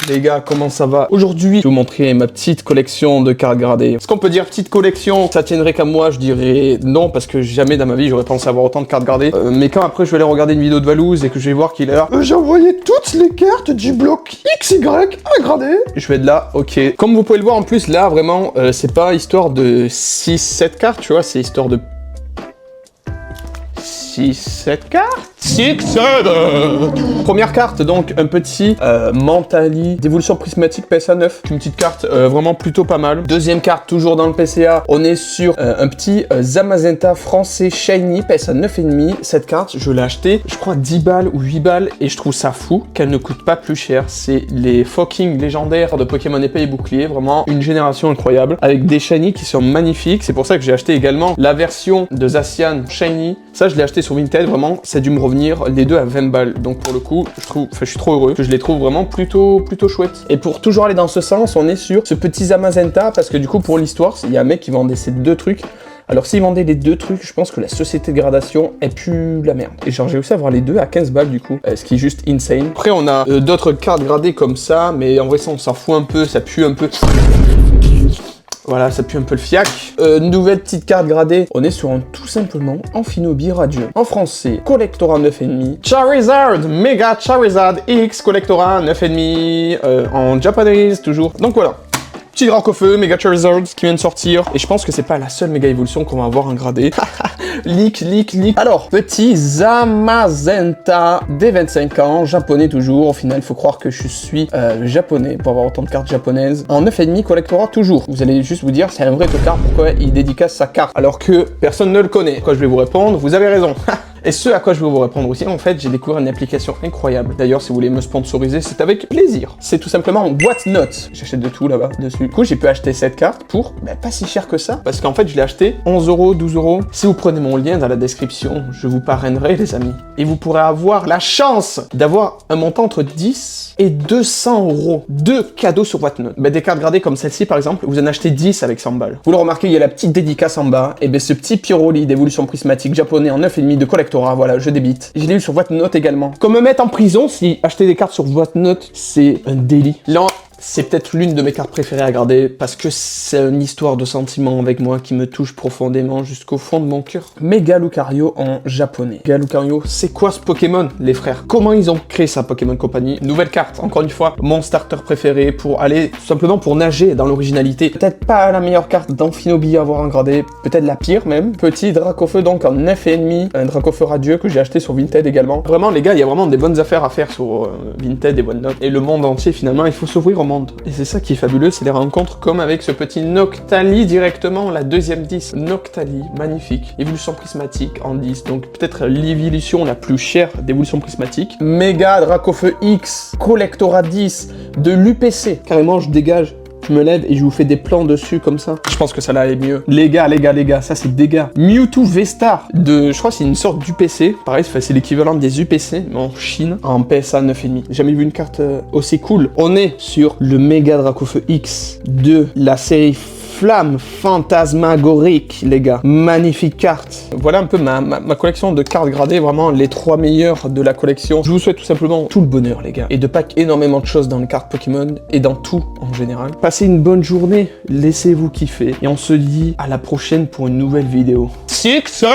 Les gars, comment ça va? Aujourd'hui, je vais vous montrer ma petite collection de cartes gradées. Est-ce qu'on peut dire petite collection? Ça tiendrait qu'à moi, je dirais non, parce que jamais dans ma vie, j'aurais pensé avoir autant de cartes gradées. Mais quand après, je vais aller regarder une vidéo de Valouz et que je vais voir qu'il est là, j'ai envoyé toutes les cartes du bloc XY à grader. Je vais de là, ok. Comme vous pouvez le voir, en plus, là, vraiment, c'est pas histoire de 6-7 cartes, tu vois, c'est histoire de 6-7 cartes. 6-7. Première carte, donc un petit Mentali d'évolution prismatique PSA 9. Une petite carte vraiment plutôt pas mal. Deuxième carte, toujours dans le PCA, on est sur un petit Zamazenta français Shiny PSA 9,5. Cette carte, je l'ai acheté, je crois 10 balles ou 8 balles et je trouve ça fou qu'elle ne coûte pas plus cher. C'est les fucking légendaires de Pokémon épée et bouclier, vraiment une génération incroyable avec des Shiny qui sont magnifiques. C'est pour ça que j'ai acheté également la version de Zacian Shiny. Ça, je l'ai acheté sur Vinted, vraiment, ça a dû me revenir les deux à 20 balles. Donc pour le coup, je suis trop heureux, que je les trouve vraiment plutôt chouettes. Et pour toujours aller dans ce sens, on est sur ce petit Zamazenta, parce que du coup, pour l'histoire, il y a un mec qui vendait ces deux trucs. Alors s'il vendait les deux trucs, je pense que la société de gradation est plus la merde. Et genre j'ai réussi à avoir les deux à 15 balles du coup, ce qui est juste insane. Après on a d'autres cartes gradées comme ça, mais en vrai ça on s'en fout un peu, ça pue un peu. Voilà, ça pue un peu le fiac. Nouvelle petite carte gradée. On est sur un tout simplement Amphinobi radieux. En français, Collectora 9,5. Charizard, Mega Charizard X Collectora 9,5. En japonais toujours. Donc voilà. Petit Dracofeu, Mega Charizard qui vient de sortir. Et je pense que c'est pas la seule méga évolution qu'on va avoir en gradé. Leak. Alors, petit Zamazenta des 25 ans, japonais toujours. Au final, il faut croire que je suis japonais pour avoir autant de cartes japonaises. En 9,5 Collectora toujours. Vous allez juste vous dire, c'est un vrai tocard, pourquoi il dédicace sa carte alors que personne ne le connaît. Quoi, je vais vous répondre, vous avez raison. Et ce à quoi je vais vous répondre aussi, en fait, j'ai découvert une application incroyable. D'ailleurs, si vous voulez me sponsoriser, c'est avec plaisir. C'est tout simplement Whatnot. J'achète de tout là-bas, dessus. Du coup, j'ai pu acheter cette carte pour pas si cher que ça. Parce qu'en fait, je l'ai acheté 11 €, 12 €. Si vous prenez mon lien dans la description, je vous parrainerai, les amis. Et vous pourrez avoir la chance d'avoir un montant entre 10 et 200 € de cadeaux sur Whatnot. Des cartes gradées comme celle-ci, par exemple, vous en achetez 10 avec 100 balles. Vous le remarquez, il y a la petite dédicace en bas. Et ce petit Pyroli d'évolution prismatique japonais en 9,5 de collector. Voilà, je débite. Je l'ai eu sur Whatnot également. Comme me mettre en prison si acheter des cartes sur Whatnot, c'est un délit. Là, c'est peut-être l'une de mes cartes préférées à garder parce que c'est une histoire de sentiment avec moi qui me touche profondément jusqu'au fond de mon cœur. Mega Lucario en japonais. Mega Lucario, c'est quoi ce Pokémon, les frères? Comment ils ont créé ça, Pokémon Company? Nouvelle carte, encore une fois, mon starter préféré pour aller tout simplement pour nager dans l'originalité. Peut-être pas la meilleure carte d'Amphinobi à avoir en gradé, peut-être la pire même. Petit Dracofeu donc en 9,5, un Dracofeu radieux que j'ai acheté sur Vinted également. Vraiment les gars, il y a vraiment des bonnes affaires à faire sur Vinted et Whatnot. Et le monde entier finalement, il faut s'ouvrir au monde. Et c'est ça qui est fabuleux, c'est les rencontres comme avec ce petit Noctali directement, la deuxième 10. Noctali, magnifique. Évolution prismatique en 10, donc peut-être l'évolution la plus chère d'évolution prismatique. Mega Dracofeu X, Collectora 10 de l'UPC. Carrément, je dégage. Je me lève et je vous fais des plans dessus comme ça. Je pense que ça allait mieux. Les gars, ça c'est des gars. Mewtwo V-Star je crois que c'est une sorte d'UPC. Pareil, c'est l'équivalent des UPC, mais en Chine, en PSA 9,5. J'ai jamais vu une carte aussi cool. On est sur le Mega Dracofeu X de la série Flamme Fantasmagorique, les gars. Magnifique carte. Voilà un peu ma collection de cartes gradées, vraiment les 3 meilleures de la collection. Je vous souhaite tout simplement tout le bonheur, les gars. Et de pack énormément de choses dans les cartes Pokémon et dans tout en général. Passez une bonne journée, laissez-vous kiffer. Et on se dit à la prochaine pour une nouvelle vidéo. 6